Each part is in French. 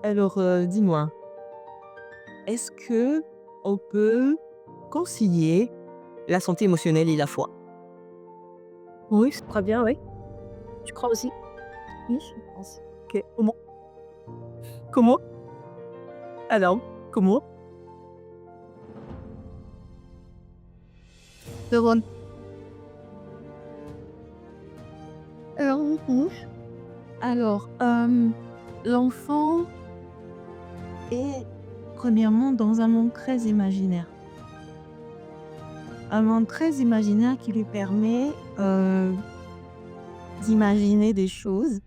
Alors, dis-moi, est-ce que on peut concilier la santé émotionnelle et la foi? Oui, c'est très bien, oui. Tu crois aussi? Oui, je pense. OK. Comment? Comment? Alors, comment? Seconde. Mmh. Alors, l'enfant est premièrement dans un monde très imaginaire. Un monde très imaginaire qui lui permet, d'imaginer des choses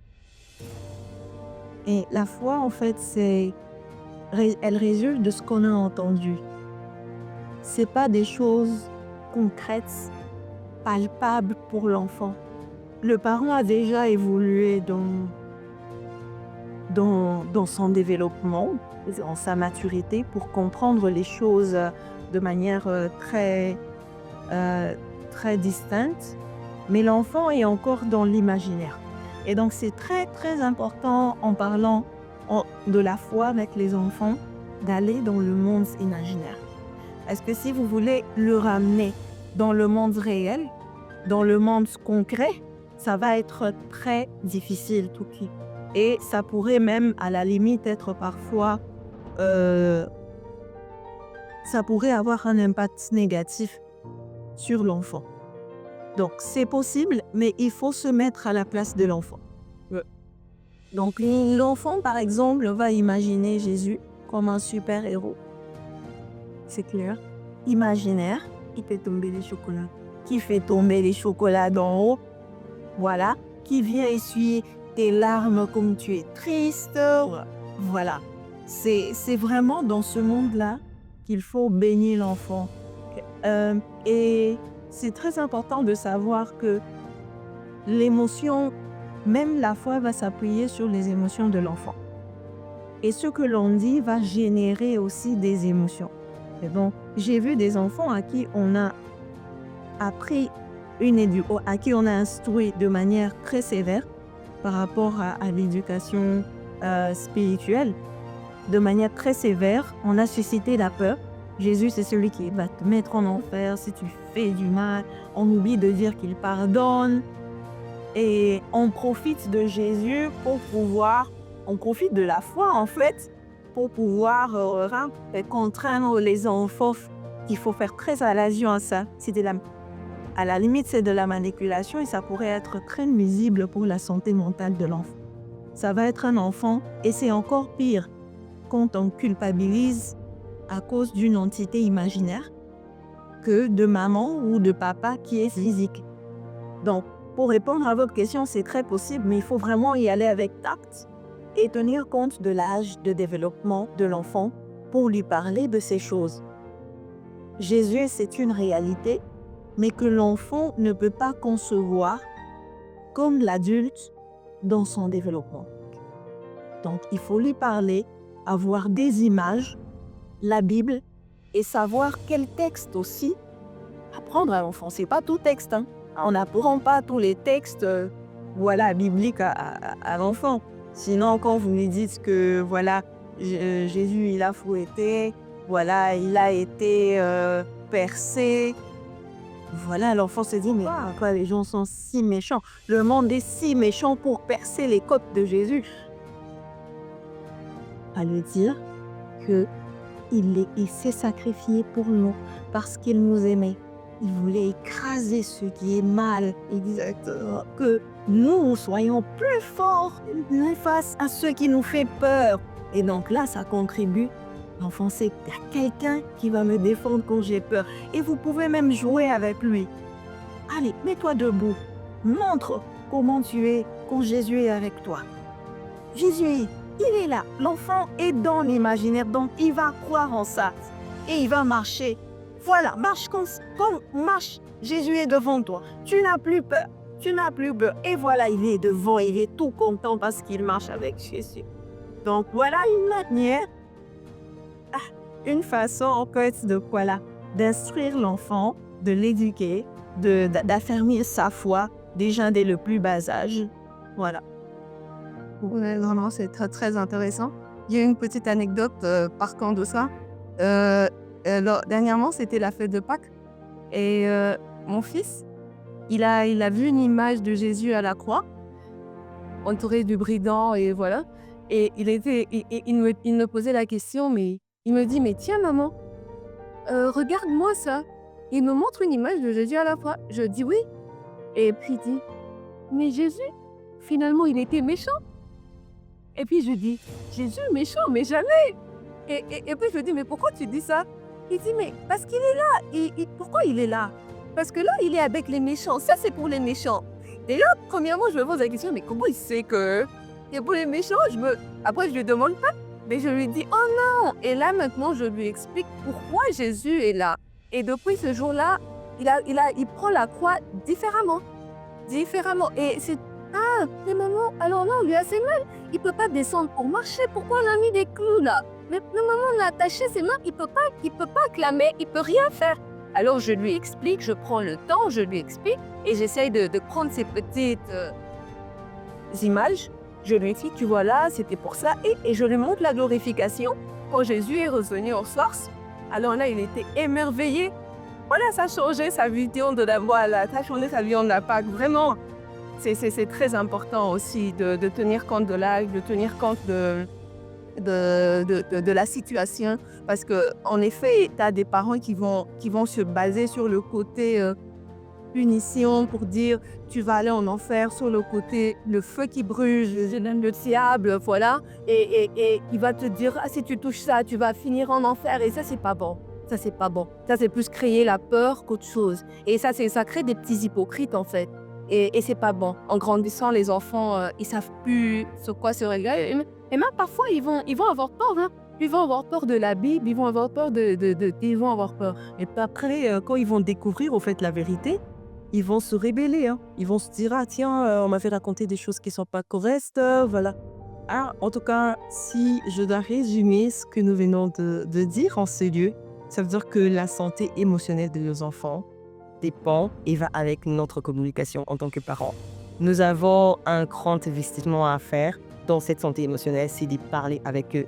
et la foi, en fait, elle résulte de ce qu'on a entendu. C'est pas des choses concrètes, palpables pour l'enfant. Le parent a déjà évolué dans son développement, dans sa maturité pour comprendre les choses, de manière, heu, très distincte, mais l'enfant est encore dans l'imaginaire et donc c'est très, très important en parlant de la foi avec les enfants, d'aller dans le monde imaginaire. Parce que si vous voulez le ramener dans le monde réel, dans le monde concret, ça va être très difficile tout de suite. Et ça pourrait même, à la limite, être parfois, euh, ça pourrait avoir un impact négatif sur l'enfant. Donc, c'est possible, mais il faut se mettre à la place de l'enfant. Ouais. Donc, l'enfant, par exemple, va imaginer Jésus comme un super-héros. C'est clair. Imaginaire, qui fait tomber les chocolats. Qui fait tomber les chocolats d'en haut. Voilà. Qui vient essuyer tes larmes comme tu es triste. Voilà. C'est vraiment dans ce monde-là qu'il faut baigner l'enfant. Et c'est très important de savoir que l'émotion, même la foi, va s'appuyer sur les émotions de l'enfant. Et ce que l'on dit va générer aussi des émotions. Et donc, j'ai vu des enfants à qui on a appris à qui on a instruit de manière très sévère par rapport à l'éducation spirituelle, de manière très sévère, on a suscité la peur. Jésus, c'est celui qui va te mettre en enfer si tu fais du mal. On oublie de dire qu'il pardonne. Et on profite de Jésus on profite de la foi en fait, pour pouvoir contraindre les enfants. Il faut faire très attention à ça. À la limite, c'est de la manipulation et ça pourrait être très nuisible pour la santé mentale de l'enfant. Ça va être un enfant et c'est encore pire quand on culpabilise à cause d'une entité imaginaire que de maman ou de papa qui est physique. Donc, pour répondre à votre question, c'est très possible, mais il faut vraiment y aller avec tact et tenir compte de l'âge de développement de l'enfant pour lui parler de ces choses. Jésus, c'est une réalité, mais que l'enfant ne peut pas concevoir comme l'adulte dans son développement. Donc, il faut lui parler, avoir des images, la Bible, et savoir quel texte aussi apprendre à l'enfant. C'est pas tout texte, hein. On n'apprend pas tous les textes bibliques à l'enfant. Sinon, quand vous lui dites que voilà, Jésus, il a fouetté, voilà, il a été percé, voilà, l'enfant se dit, mais pourquoi les gens sont si méchants? Le monde est si méchant pour percer les côtes de Jésus. À lui dire que il s'est sacrifié pour nous parce qu'il nous aimait. Il voulait écraser ce qui est mal. Exactement. Que nous soyons plus forts face à ce qui nous fait peur. Et donc là, ça contribue. L'enfant sait qu'il y a quelqu'un qui va me défendre quand j'ai peur. Et vous pouvez même jouer avec lui. Allez, mets-toi debout. Montre comment tu es quand Jésus est avec toi. Jésus, il est là. L'enfant est dans l'imaginaire, donc il va croire en ça. Et il va marcher. Voilà, marche comme marche. Jésus est devant toi. Tu n'as plus peur. Tu n'as plus peur. Et voilà, il est devant. Il est tout content parce qu'il marche avec Jésus. Donc voilà une manière, une façon en fait d'instruire l'enfant, de l'éduquer, d'affermir sa foi déjà dès le plus bas âge. Voilà. Ouais, vraiment, c'est très, très intéressant. Il y a une petite anecdote partant de ça. Dernièrement, c'était la fête de Pâques et mon fils, il a vu une image de Jésus à la croix, entouré du brident et voilà. Et il me posait la question, mais il me dit, mais tiens maman, regarde-moi ça. Il me montre une image de Jésus à la croix. Je dis oui. Et puis il dit, mais Jésus, finalement, il était méchant. Et puis je dis, Jésus méchant, mais jamais. Et puis je lui dis, mais pourquoi tu dis ça? Il dit, mais parce qu'il est là. Pourquoi il est là? Parce que là, il est avec les méchants. Ça, c'est pour les méchants. Et là, premièrement, je me pose la question, mais comment il sait que c'est pour les méchants? Après, je lui demande pas, mais je lui dis, oh non. Et là, maintenant, je lui explique pourquoi Jésus est là. Et depuis ce jour-là, il prend la croix différemment. Différemment. Et c'est, ah, mais maman, alors là, on lui a assez mal. Il peut pas descendre pour marcher. Pourquoi on a mis des clous là? Mais maman, on a attaché ses mains. Il peut pas clamer. Il peut rien faire. Alors je lui explique, je prends le temps, je lui explique et j'essaye de prendre ces petites images. Je lui explique, tu vois là, c'était pour ça. Et je lui montre la glorification quand Jésus est revenu en force. Alors là, il était émerveillé. Voilà, ça a changé sa vision de la voile, ça a changé sa vision de la Pâque. Vraiment, c'est très important aussi de tenir compte de l'âge, de tenir compte de la situation. Parce qu'en effet, tu as des parents qui vont se baser sur le côté punition pour dire tu vas aller en enfer, sur le côté le feu qui brûle, le diable, voilà. Et il va te dire, ah, si tu touches ça, tu vas finir en enfer. Et ça, c'est pas bon. Ça, c'est pas bon. Ça, c'est plus créer la peur qu'autre chose. Et ça crée des petits hypocrites, en fait. Et c'est pas bon. En grandissant, les enfants, ils savent plus sur quoi se régaler. Et même parfois, ils vont avoir peur, hein. Ils vont avoir peur de la Bible, ils vont avoir peur ils vont avoir peur. Et puis après, quand ils vont découvrir, au fait, la vérité, ils vont se rébeller, hein. Ils vont se dire, ah tiens, on m'avait raconté des choses qui sont pas correctes, voilà. Ah, en tout cas, si je dois résumer ce que nous venons de dire en ce lieu, ça veut dire que la santé émotionnelle de nos enfants dépend et va avec notre communication en tant que parents. Nous avons un grand investissement à faire dans cette santé émotionnelle, c'est de parler avec eux,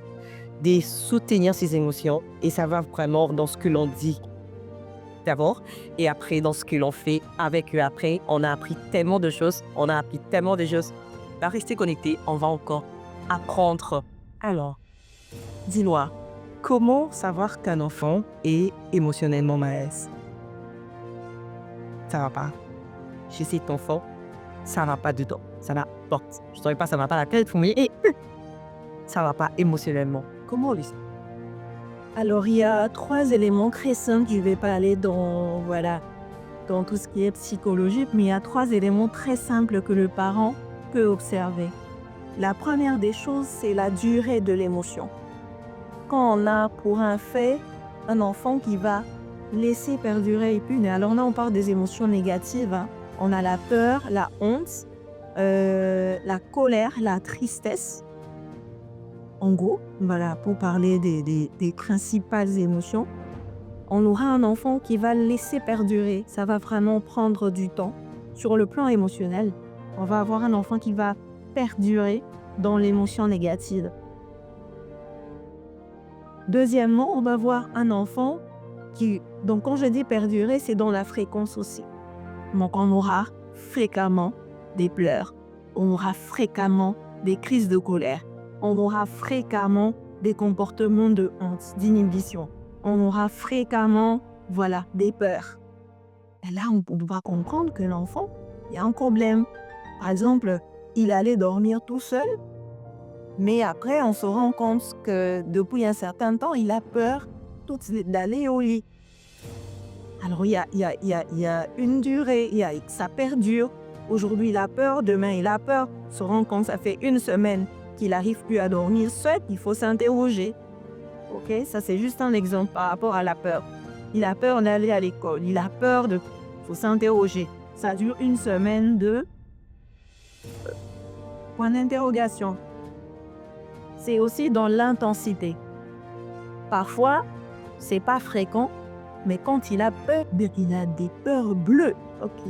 de soutenir ces émotions, et ça va vraiment dans ce que l'on dit d'abord et après dans ce que l'on fait avec eux après. On a appris tellement de choses, À rester connecté, on va encore apprendre. Alors, dis-moi, comment savoir qu'un enfant est émotionnellement mal à l'aise? Ça va pas. Chez cet enfant, ça va pas dedans. Ça va, bon, je dirais pas ça va pas la tête, mais ça va pas émotionnellement. Comment on dit ça? Alors, il y a 3 éléments très simples. Je ne vais pas aller dans tout ce qui est psychologique, mais il y a 3 éléments très simples que le parent peut observer. La première des choses, c'est la durée de l'émotion. Quand on a pour un fait un enfant qui va laisser perdurer, et puis, alors là, on parle des émotions négatives, hein. On a la peur, la honte, la colère, la tristesse. En gros, voilà, pour parler des principales émotions, on aura un enfant qui va laisser perdurer. Ça va vraiment prendre du temps. Sur le plan émotionnel, on va avoir un enfant qui va perdurer dans l'émotion négative. Deuxièmement, on va voir un enfant qui, donc quand je dis perdurer, c'est dans la fréquence aussi. Donc on aura fréquemment des pleurs, on aura fréquemment des crises de colère, on aura fréquemment des comportements de honte, d'inhibition. On aura fréquemment, voilà, des peurs. Et là, on doit comprendre que l'enfant, il y a un problème. Par exemple, il allait dormir tout seul, mais après, on se rend compte que depuis un certain temps, il a peur d'aller au lit. Alors, il y a une durée, ça perdure. Aujourd'hui, il a peur, demain, il a peur. On se rend compte, ça fait 1 semaine qu'il n'arrive plus à dormir seul, il faut s'interroger. Ok, ça c'est juste un exemple par rapport à la peur. Il a peur d'aller à l'école, il a peur de... Il faut s'interroger. Ça dure 1 semaine de... Point d'interrogation. C'est aussi dans l'intensité. Parfois, c'est pas fréquent, mais quand il a peur, il a des peurs bleues. Ok.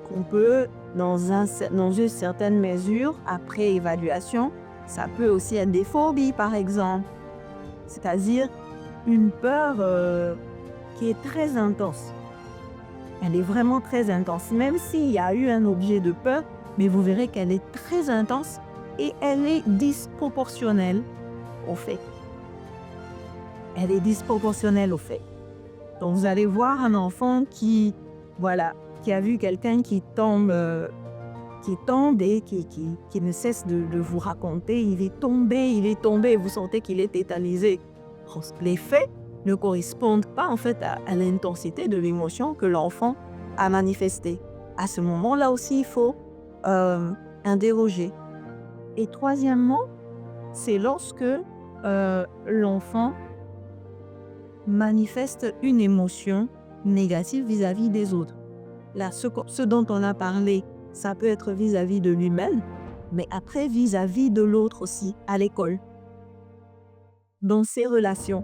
Qu'on peut dans une certaine mesure, après évaluation, ça peut aussi être des phobies, par exemple. C'est-à-dire une peur qui est très intense. Elle est vraiment très intense. Même s'il y a eu un objet de peur, mais vous verrez qu'elle est très intense et elle est disproportionnelle au fait. Elle est disproportionnelle au fait. Donc vous allez voir un enfant qui a vu quelqu'un qui tombe et qui ne cesse de vous raconter, il est tombé, vous sentez qu'il est tétanisé. Les faits ne correspondent pas en fait à l'intensité de l'émotion que l'enfant a manifestée. À ce moment-là aussi, il faut interroger. Et troisièmement, c'est lorsque l'enfant manifeste une émotion négative vis-à-vis des autres. Là, ce dont on a parlé, ça peut être vis-à-vis de lui-même, mais après vis-à-vis de l'autre aussi, à l'école, dans ses relations.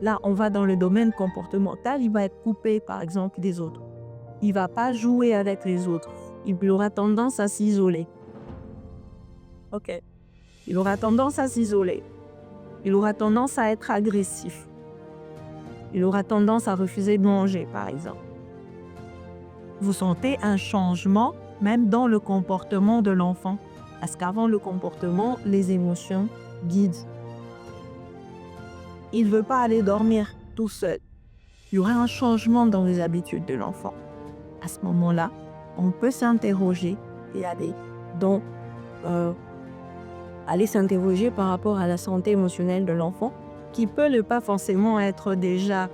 Là, on va dans le domaine comportemental, il va être coupé, par exemple, des autres. Il ne va pas jouer avec les autres. Il aura tendance à s'isoler. Ok. Il aura tendance à s'isoler. Il aura tendance à être agressif. Il aura tendance à refuser de manger, par exemple. Vous sentez un changement même dans le comportement de l'enfant. Parce qu'avant le comportement, les émotions guident. Il ne veut pas aller dormir tout seul. Il y aura un changement dans les habitudes de l'enfant. À ce moment-là, on peut s'interroger et aller s'interroger par rapport à la santé émotionnelle de l'enfant, qui peut ne pas forcément être déjà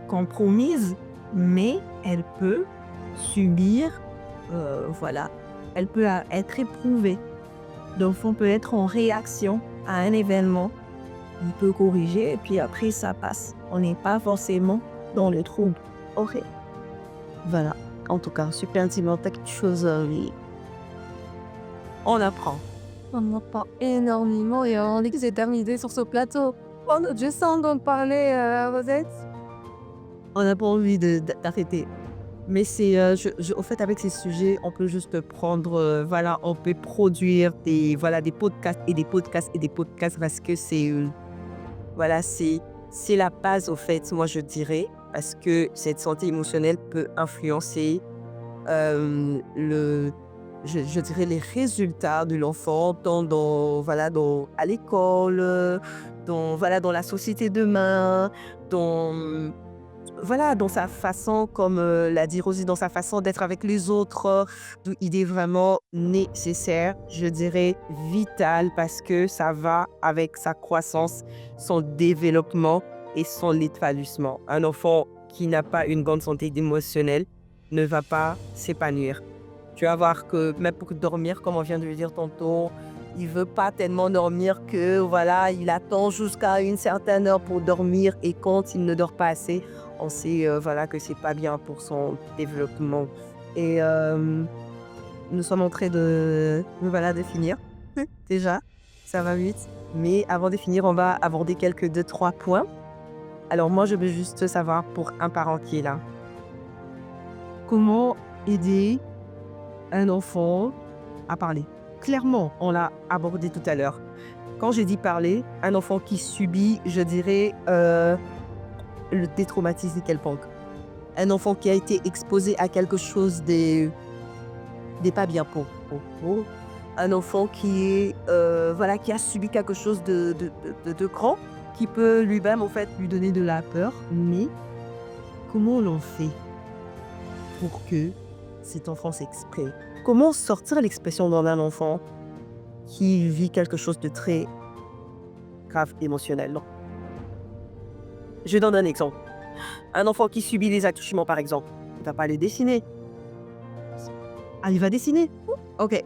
compromise, mais elle peut subir, elle peut être éprouvée. L'enfant peut être en réaction à un événement, il peut corriger et puis après ça passe. On n'est pas forcément dans le trouble. Ok. Voilà. En tout cas, super intimement, quelque chose, on apprend. On apprend énormément et on est que c'est terminé sur ce plateau. On a juste donc parler, Rosette. On n'a pas envie d'arrêter. Mais c'est, au fait, avec ces sujets, on peut juste prendre, on peut produire des podcasts et des podcasts et des podcasts parce que c'est la base, au fait, moi je dirais, parce que cette santé émotionnelle peut influencer je dirais les résultats de l'enfant à l'école, dans la société demain, dans sa façon, comme l'a dit Rosie, dans sa façon d'être avec les autres. Il est vraiment nécessaire, je dirais vital, parce que ça va avec sa croissance, son développement et son épanouissement. Un enfant qui n'a pas une bonne santé émotionnelle ne va pas s'épanouir. Tu vas voir que même pour dormir, comme on vient de le dire tantôt, il veut pas tellement dormir que il attend jusqu'à une certaine heure pour dormir et quand il ne dort pas assez, on sait que c'est pas bien pour son développement. Et nous sommes en train de finir. Déjà, ça va vite. Mais avant de finir, on va aborder quelques 2-3 points. Alors moi, je veux juste savoir pour un parent qui est là, comment aider un enfant à parler. Clairement, on l'a abordé tout à l'heure. Quand j'ai dit parler, un enfant qui subit, je dirais, le détraumatisme quelconque. Un enfant qui a été exposé à quelque chose des pas bien pour. Un enfant qui a subi quelque chose de grand, qui peut lui-même, en fait, lui donner de la peur. Mais comment l'on fait pour que cet enfant s'exprime? Comment sortir l'expression d'un enfant qui vit quelque chose de très grave émotionnellement? Je donne un exemple. Un enfant qui subit les attouchements, par exemple, il ne va pas le dessiner. Ah, il va dessiner? Ok.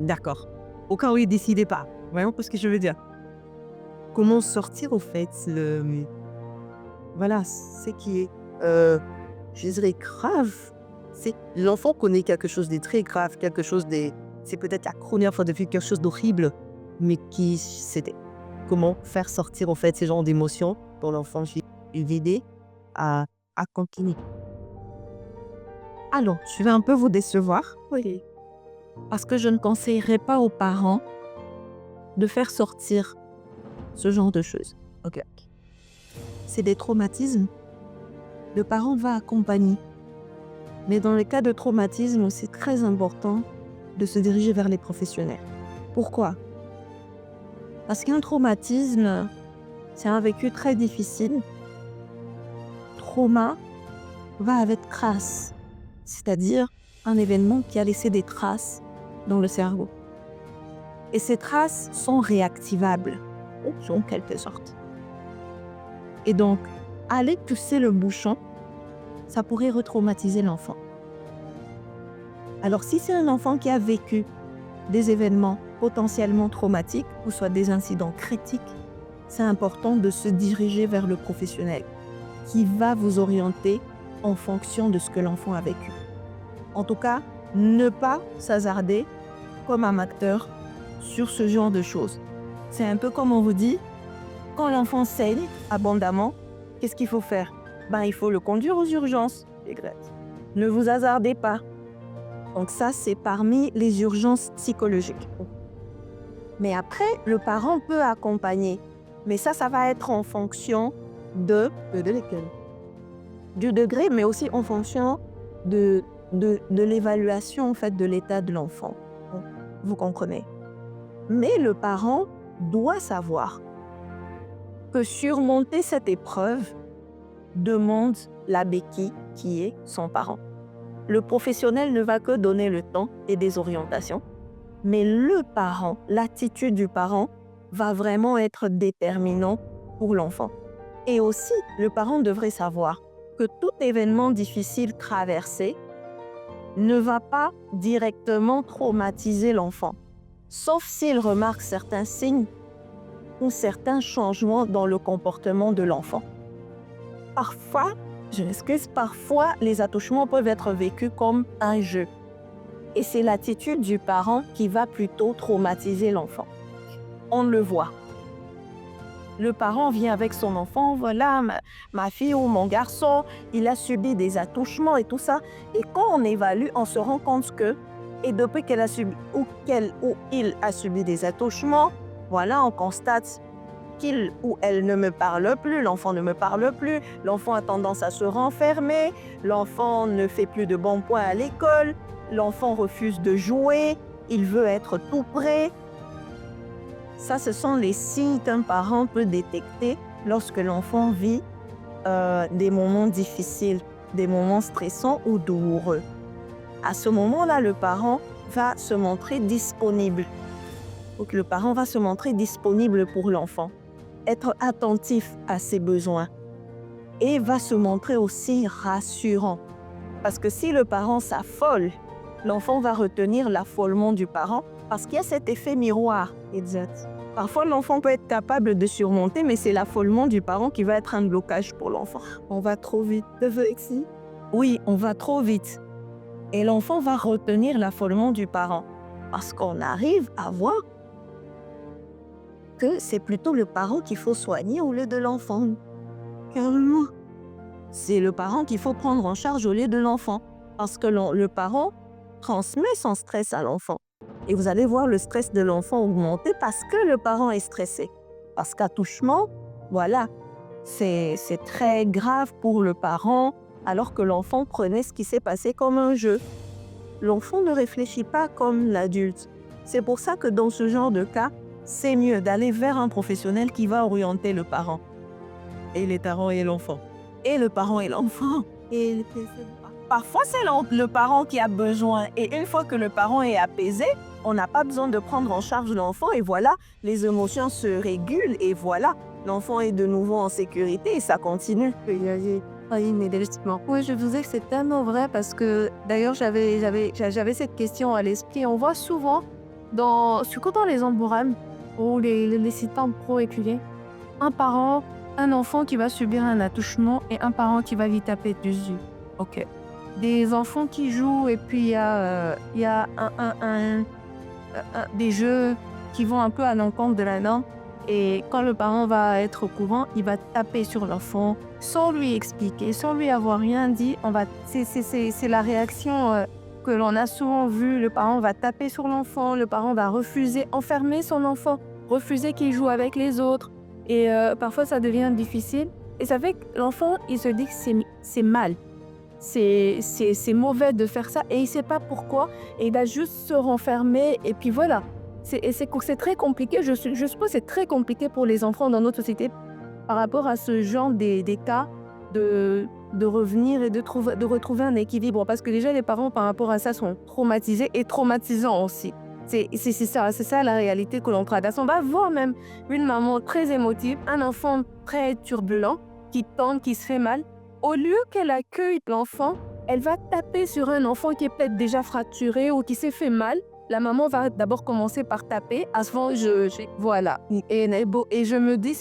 D'accord. Au cas où il ne décidait pas. Voyons ce que je veux dire. Comment sortir, au fait, ce qui est, je dirais, grave. C'est l'enfant connaît quelque chose de très grave, c'est peut-être la première fois depuis quelque chose d'horrible, mais c'était comment faire sortir, en fait, ces genres d'émotions dont l'enfant vit, et l'aider à continuer. Alors, je vais un peu vous décevoir Oui. parce que je ne conseillerais pas aux parents de faire sortir ce genre de choses. Ok. C'est des traumatismes. Le parent va accompagner. Mais dans les cas de traumatisme, c'est très important de se diriger vers les professionnels. Pourquoi? Parce qu'un traumatisme, c'est un vécu très difficile. Trauma va avec trace, c'est-à-dire un événement qui a laissé des traces dans le cerveau. Et ces traces sont réactivables, en quelque sorte. Et donc, aller pousser le bouchon, ça pourrait retraumatiser l'enfant. Alors, si c'est un enfant qui a vécu des événements potentiellement traumatiques, ou soit des incidents critiques, c'est important de se diriger vers le professionnel qui va vous orienter en fonction de ce que l'enfant a vécu. En tout cas, ne pas s'hasarder comme amateur sur ce genre de choses. C'est un peu comme on vous dit, quand l'enfant saigne abondamment, qu'est-ce qu'il faut faire? Il faut le conduire aux urgences. Ne vous hasardez pas. Donc ça, c'est parmi les urgences psychologiques. Mais après, le parent peut accompagner. Mais ça va être en fonction du degré, mais aussi en fonction de l'évaluation en fait, de l'état de l'enfant. Vous comprenez? Mais le parent doit savoir que surmonter cette épreuve demande la béquille qui est son parent. Le professionnel ne va que donner le temps et des orientations, mais le parent, l'attitude du parent va vraiment être déterminant pour l'enfant. Et aussi, le parent devrait savoir que tout événement difficile traversé ne va pas directement traumatiser l'enfant, sauf s'il remarque certains signes ou certains changements dans le comportement de l'enfant. Parfois, les attouchements peuvent être vécus comme un jeu. Et c'est l'attitude du parent qui va plutôt traumatiser l'enfant. On le voit. Le parent vient avec son enfant, voilà, ma fille ou mon garçon, il a subi des attouchements et tout ça. Et quand on évalue, on se rend compte que, et depuis qu'elle a subi, ou il a subi des attouchements, voilà, on constate qu'il ou elle ne me parle plus, l'enfant ne me parle plus, l'enfant a tendance à se renfermer, l'enfant ne fait plus de bons points à l'école, l'enfant refuse de jouer, il veut être tout près. Ça, ce sont les signes qu'un parent peut détecter lorsque l'enfant vit des moments difficiles, des moments stressants ou douloureux. À ce moment-là, le parent va se montrer disponible. Donc, le parent va se montrer disponible pour l'enfant, être attentif à ses besoins et va se montrer aussi rassurant. Parce que si le parent s'affole, l'enfant va retenir l'affolement du parent parce qu'il y a cet effet miroir. Exact. Parfois, l'enfant peut être capable de surmonter, mais c'est l'affolement du parent qui va être un blocage pour l'enfant. On va trop vite. Oui, on va trop vite. Et l'enfant va retenir l'affolement du parent. Parce qu'on arrive à voir que c'est plutôt le parent qu'il faut soigner au lieu de l'enfant. Carrément. C'est le parent qu'il faut prendre en charge au lieu de l'enfant. Parce que le parent transmet son stress à l'enfant. Et vous allez voir le stress de l'enfant augmenter parce que le parent est stressé. Parce qu'attouchement, voilà, c'est très grave pour le parent, alors que l'enfant prenait ce qui s'est passé comme un jeu. L'enfant ne réfléchit pas comme l'adulte. C'est pour ça que dans ce genre de cas, c'est mieux d'aller vers un professionnel qui va orienter le parent. Et les parents et l'enfant. Et le parent et l'enfant. Et parfois, c'est le parent qui a besoin. Et une fois que le parent est apaisé, on n'a pas besoin de prendre en charge l'enfant. Et voilà, les émotions se régulent. Et voilà, l'enfant est de nouveau en sécurité et ça continue. Oui, je vous disais que c'est tellement vrai parce que d'ailleurs, j'avais cette question à l'esprit. On voit souvent, surtout dans les embourrades ou les sites pro-éculés, un enfant qui va subir un attouchement et un parent qui va lui taper dessus. Ok. Des enfants qui jouent et puis il y a des jeux qui vont un peu à l'encontre de la norme. Et quand le parent va être au courant, il va taper sur l'enfant sans lui expliquer, sans lui avoir rien dit. C'est la réaction que l'on a souvent vue. Le parent va taper sur l'enfant, le parent va refuser, enfermer son enfant, refuser qu'il joue avec les autres. Et parfois, ça devient difficile. Et ça fait que l'enfant, il se dit que c'est mal. C'est mauvais de faire ça et il ne sait pas pourquoi. Et il va juste se renfermer et puis voilà. C'est très compliqué. Je suppose que c'est très compliqué pour les enfants dans notre société par rapport à ce genre des cas de revenir et de retrouver un équilibre. Parce que déjà, les parents, par rapport à ça, sont traumatisés et traumatisants aussi. C'est ça la réalité que l'on traverse. On va voir même une maman très émotive, un enfant très turbulent qui tente, qui se fait mal. Au lieu qu'elle accueille l'enfant, elle va taper sur un enfant qui est peut-être déjà fracturé ou qui s'est fait mal. La maman va d'abord commencer par taper. À ce moment, voilà. Et je me dis,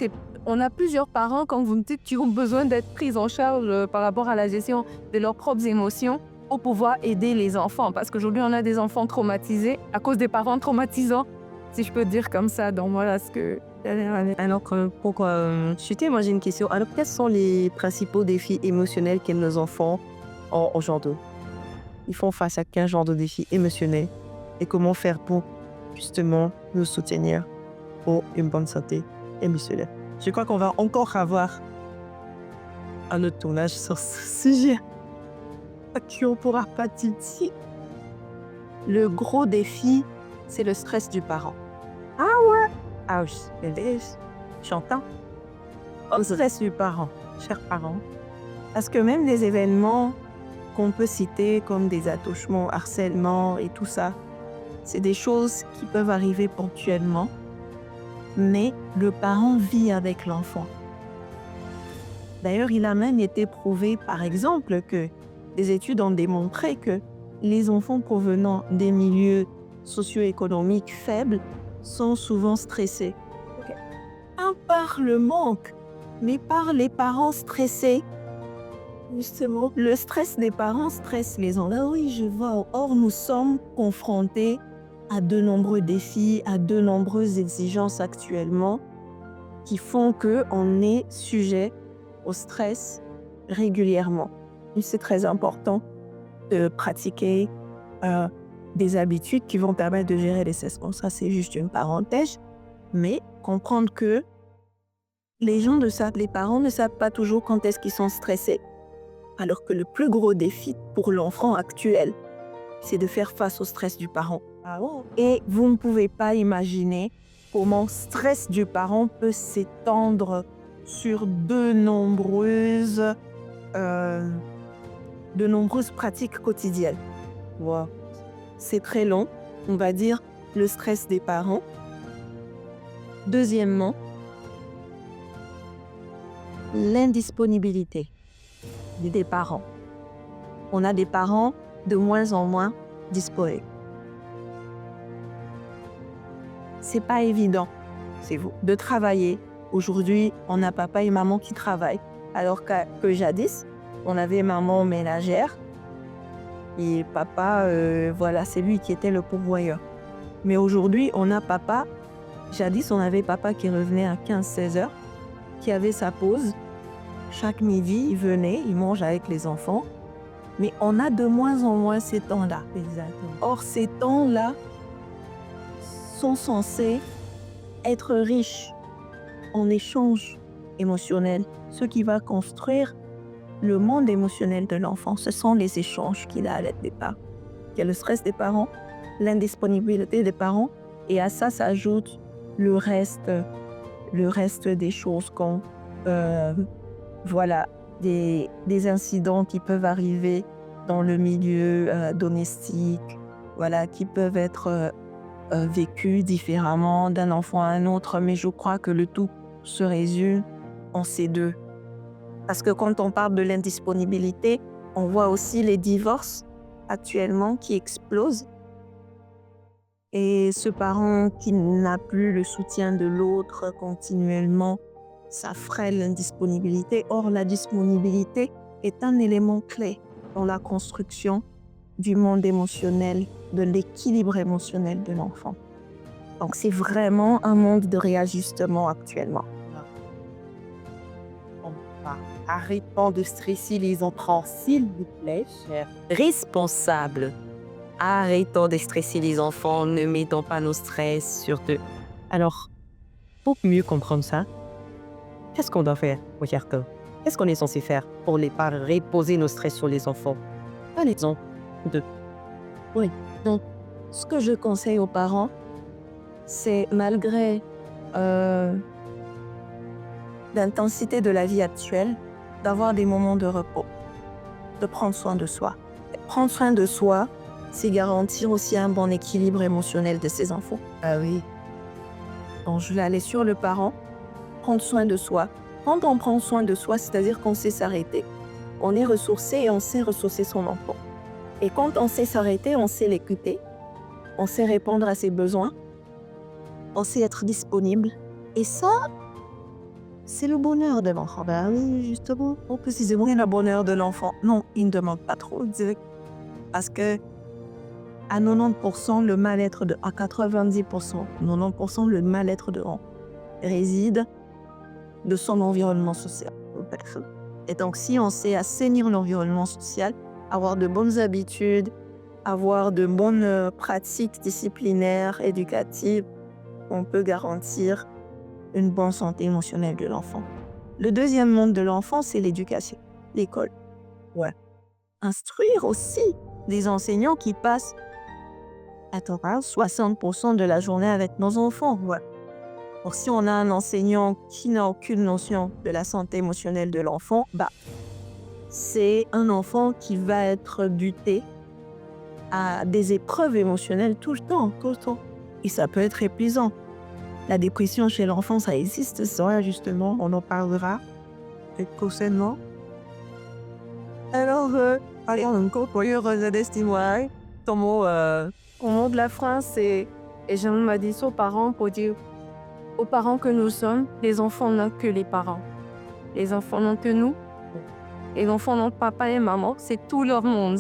on a plusieurs parents, comme vous me dites, qui ont besoin d'être pris en charge par rapport à la gestion de leurs propres émotions pour pouvoir aider les enfants. Parce qu'aujourd'hui, on a des enfants traumatisés à cause des parents traumatisants, si je peux dire comme ça. Donc voilà ce que... Alors, pour chuter, moi j'ai une question. Alors, quels sont les principaux défis émotionnels que nos enfants ont aujourd'hui? Ils font face à quel genre de défis émotionnels et comment faire pour justement nous soutenir pour une bonne santé émotionnelle? Je crois qu'on va encore avoir un autre tournage sur ce sujet qui on pourra pas dire. Le gros défi, c'est le stress du parent. Ah oui, j'entends. Le stress du parent, chers parents. Parce que même les événements qu'on peut citer comme des attouchements, harcèlement et tout ça, c'est des choses qui peuvent arriver ponctuellement, mais le parent vit avec l'enfant. D'ailleurs, il a même été prouvé, par exemple, que des études ont démontré que les enfants provenant des milieux socio-économiques faibles sont souvent stressés. Pas par le manque, mais par les parents stressés. Justement, le stress des parents stresse les enfants. Là, oui, je vois. Or, nous sommes confrontés à de nombreux défis, à de nombreuses exigences actuellement qui font qu'on est sujet au stress régulièrement. Et c'est très important de pratiquer des habitudes qui vont permettre de gérer les stress. Bon, ça, c'est juste une parenthèse, mais comprendre que les parents ne savent pas toujours quand est-ce qu'ils sont stressés. Alors que le plus gros défi pour l'enfant actuel, c'est de faire face au stress du parent. Et vous ne pouvez pas imaginer comment le stress du parent peut s'étendre sur de nombreuses pratiques quotidiennes. Wow. C'est très long, on va dire, le stress des parents. Deuxièmement, l'indisponibilité des parents. On a des parents de moins en moins disponibles. C'est pas évident, c'est vous, de travailler. Aujourd'hui, on a papa et maman qui travaillent, alors que jadis, on avait maman ménagère et papa, voilà, c'est lui qui était le pourvoyeur. Mais aujourd'hui, on a papa. Jadis, on avait papa qui revenait à 15-16 heures, qui avait sa pause. Chaque midi, il venait, il mange avec les enfants. Mais on a de moins en moins ces temps-là. Exactement. Or, ces temps-là sont censés être riches en échanges émotionnels. Ce qui va construire le monde émotionnel de l'enfant, ce sont les échanges qu'il a à l'aide des parents. Il y a le stress des parents, l'indisponibilité des parents, et à ça s'ajoute le reste des choses comme des incidents qui peuvent arriver dans le milieu domestique, voilà, qui peuvent être vécus différemment d'un enfant à un autre, mais je crois que le tout se résume en ces deux. Parce que quand on parle de l'indisponibilité, on voit aussi les divorces actuellement qui explosent. Et ce parent qui n'a plus le soutien de l'autre continuellement, ça freine l'indisponibilité. Or, la disponibilité est un élément clé dans la construction du monde émotionnel, de l'équilibre émotionnel de l'enfant. Donc, c'est vraiment un monde de réajustement actuellement. Bon, bah, arrêtons de stresser les enfants, s'il vous plaît, chers responsables. Arrêtons de stresser les enfants, ne mettons pas nos stress sur eux. Alors, pour mieux comprendre ça, qu'est-ce qu'on doit faire, Roberto? Qu'est-ce qu'on est censé faire pour ne pas reposer nos stress sur les enfants? Pas les enfants de... Oui. Donc, ce que je conseille aux parents, c'est malgré l'intensité de la vie actuelle, d'avoir des moments de repos, de prendre soin de soi. Prendre soin de soi, c'est garantir aussi un bon équilibre émotionnel de ses enfants. Ah oui. Donc, je vais aller sur le parent, prendre soin de soi. Quand on prend soin de soi, c'est-à-dire qu'on sait s'arrêter. On est ressourcé et on sait ressourcer son enfant. Et quand on sait s'arrêter, on sait l'écouter, on sait répondre à ses besoins, on sait être disponible. Et ça, c'est le bonheur de l'enfant. Ben oui, justement, précisément, le bonheur de l'enfant. Non, il ne demande pas trop, direct. Parce que à 90%, le mal-être à 90%, 90% le mal-être de l'enfant réside de son environnement social. Et donc, si on sait assainir l'environnement social, avoir de bonnes habitudes, avoir de bonnes pratiques disciplinaires, éducatives, on peut garantir une bonne santé émotionnelle de l'enfant. Le deuxième monde de l'enfant, c'est l'éducation, l'école. Ouais. Instruire aussi des enseignants qui passent 60% de la journée avec nos enfants. Ouais. Donc, si on a un enseignant qui n'a aucune notion de la santé émotionnelle de l'enfant, c'est un enfant qui va être buté à des épreuves émotionnelles tout le temps. Et ça peut être épuisant. La dépression chez l'enfant, ça existe, ça, justement. On en parlera prochainement. Alors, allez, on encore pour d'estime, ton mot de la phrase, c'est, et je me dis aux parents pour dire aux parents que nous sommes, les enfants n'ont que les parents. Les enfants n'ont que nous. Les enfants n'ont papa et maman, c'est tout leur monde.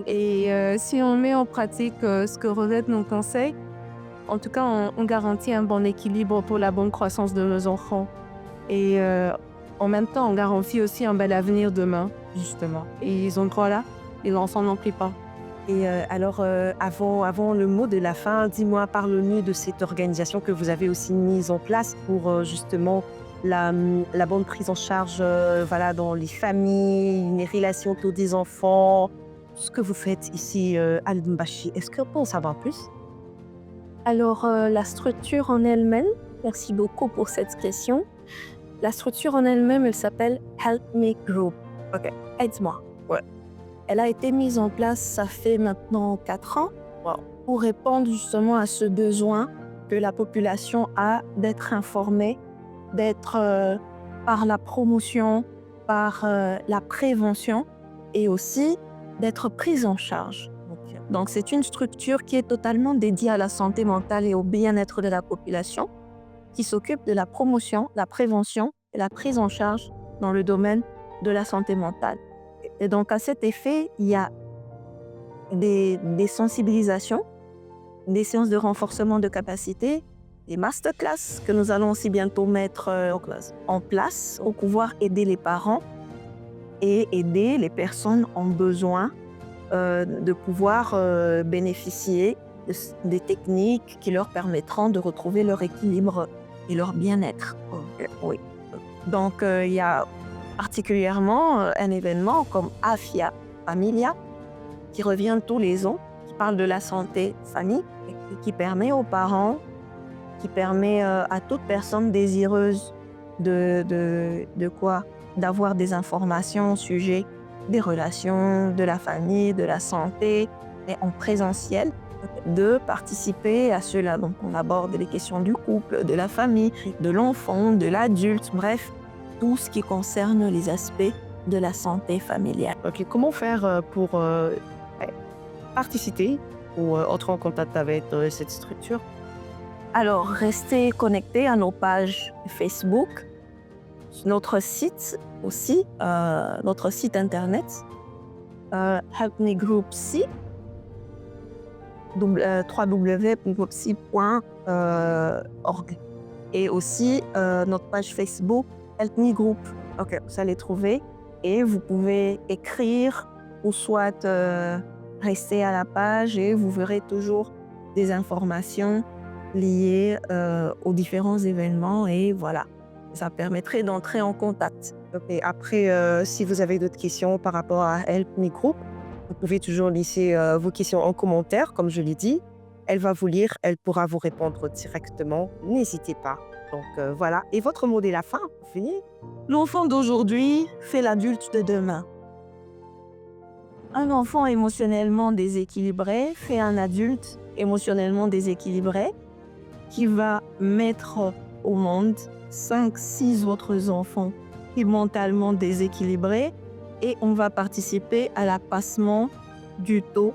Et si on met en pratique ce que Rosette nous conseille, en tout cas, on garantit un bon équilibre pour la bonne croissance de nos enfants. Et en même temps, on garantit aussi un bel avenir demain, justement. Et ils ont le droit là, les enfants n'en plient pas. Et alors, avant le mot de la fin, dis-moi, parle-nous de cette organisation que vous avez aussi mise en place pour justement la bonne prise en charge dans les familles, les relations autour des enfants, ce que vous faites ici à Lubumbashi. Est-ce qu'on peut en savoir plus? Alors, la structure en elle-même, merci beaucoup pour cette question. La structure en elle-même, elle s'appelle Help Me Group. Ok. Aide-moi. Ouais. Elle a été mise en place, ça fait maintenant 4 ans, pour répondre justement à ce besoin que la population a d'être informée, d'être par la promotion, par la prévention et aussi d'être prise en charge. Donc, c'est une structure qui est totalement dédiée à la santé mentale et au bien-être de la population, qui s'occupe de la promotion, la prévention et la prise en charge dans le domaine de la santé mentale. Et donc, à cet effet, il y a des sensibilisations, des séances de renforcement de capacité, des masterclass que nous allons aussi bientôt mettre en place pour pouvoir aider les parents et aider les personnes en besoin de pouvoir bénéficier des techniques qui leur permettront de retrouver leur équilibre et leur bien-être. Oui. Donc, il y a particulièrement un événement comme AFIA Familia, qui revient tous les ans, qui parle de la santé famille, et qui permet aux parents, qui permet à toute personne désireuse d'avoir des informations au sujet des relations, de la famille, de la santé, et en présentiel, de participer à cela. Donc, on aborde les questions du couple, de la famille, de l'enfant, de l'adulte, bref, tout ce qui concerne les aspects de la santé familiale. Ok, comment faire pour participer ou entrer en contact avec cette structure? Alors, restez connectés à nos pages Facebook, notre site aussi, notre site internet, Help Me Group C. www.popsi.org. Et aussi notre page Facebook Help Me Group. Ok, vous allez trouver et vous pouvez écrire ou soit rester à la page et vous verrez toujours des informations liées aux différents événements et voilà, ça permettrait d'entrer en contact. Et après, si vous avez d'autres questions par rapport à Help Me Group, vous pouvez toujours laisser vos questions en commentaire, comme je l'ai dit. Elle va vous lire, elle pourra vous répondre directement. N'hésitez pas. Donc voilà. Et votre mot de la fin, pour finir? L'enfant d'aujourd'hui fait l'adulte de demain. Un enfant émotionnellement déséquilibré fait un adulte émotionnellement déséquilibré qui va mettre au monde 5-6 autres enfants mentalement déséquilibrés et on va participer à l'accroissement du taux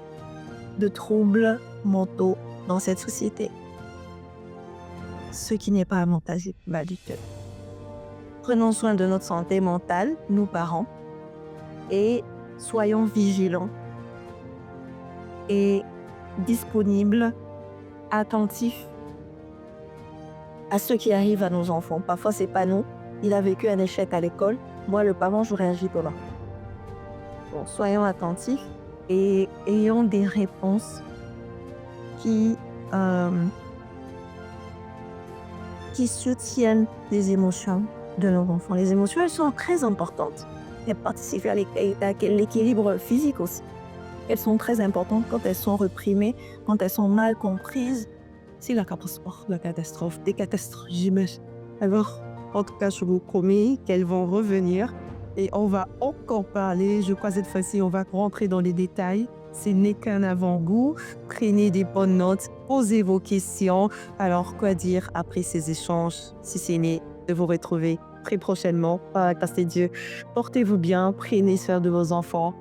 de troubles mentaux dans cette société. Ce qui n'est pas avantageux du tout. Prenons soin de notre santé mentale, nous parents, et soyons vigilants et disponibles, attentifs à ce qui arrive à nos enfants. Parfois, c'est pas nous. Il a vécu un échec à l'école. Moi, le parent, j'aurais agi comment? Bon, soyons attentifs et ayons des réponses qui soutiennent les émotions de nos enfants. Les émotions, elles sont très importantes. Elles participent à l'équilibre physique aussi. Elles sont très importantes quand elles sont réprimées, quand elles sont mal comprises. C'est la catastrophe, des catastrophes, j'imagine. Alors, en tout cas, je vous promets qu'elles vont revenir et on va encore parler. Je crois cette fois-ci, on va rentrer dans les détails. Ce n'est qu'un avant-goût. Prenez des bonnes notes, posez vos questions. Alors, quoi dire après ces échanges, si ce n'est de vous retrouver très prochainement. Grâce à Dieu, portez-vous bien, prenez soin de vos enfants.